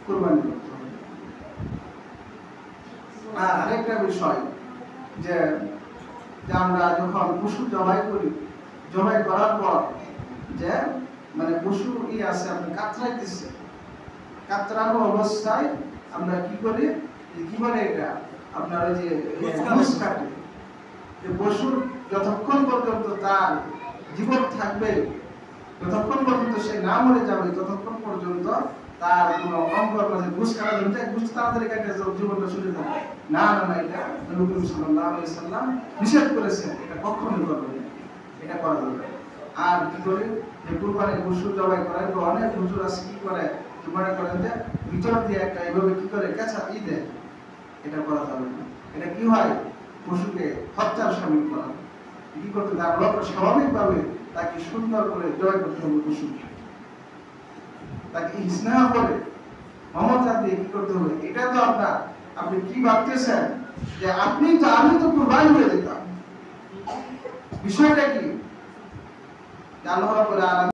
কুরবানি করতে হবে। আর আরেকটা বিষয় যে আমরা যখন পশু জবাই করি, জবাই করার পর যে মানে পশু আছে আপনি কাতরাইতেছে, কাতরানো অবস্থায় আমরা কি করি, কি বলে এটা আপনার ওই যে গোস কাটে। যে পশুর যতক্ষণ পর্যন্ত তার জীবন থাকবে, যতক্ষণ পর্যন্ত সে না মরে যাবে, ততক্ষণ পর্যন্ত তার কোনো অঙ্গ মানে ঘুষ কাটা যাবে, ঘুষ তাড়াতাড়ি কাটে জীবনটা চলে যাবে। না না না, এটা নবী সাল্লাল্লাহু আলাইহি সাল্লাম নিষেধ করেছেন, এটা কখনোই করবে না, এটা করা যাবে না। আর কি করে যে কুরবানির পশু জবাই করার পর অনেক হুজুর আছে কি করে, মনে করেন যে ভিতর দিয়ে একটা এইভাবে কি করে কেঁচা দেয়, এটা করা যাবে না। এটা কি হয়, পশুকে হত্যার শামিল করা। কি করতে হবে, আমরা স্বাভাবিকভাবে তাকে সুন্দর করে জয় করতে হবে, পশুকে তাকে স্নেহ করে মমতা দিয়ে কি করতে হবে। এটা তো আপনি কি ভাবতেছেন যে আমি তো কুরবানি হয়ে যেতাম, বিষয়টা কি আল্লাহ রাব্বুল আলামিন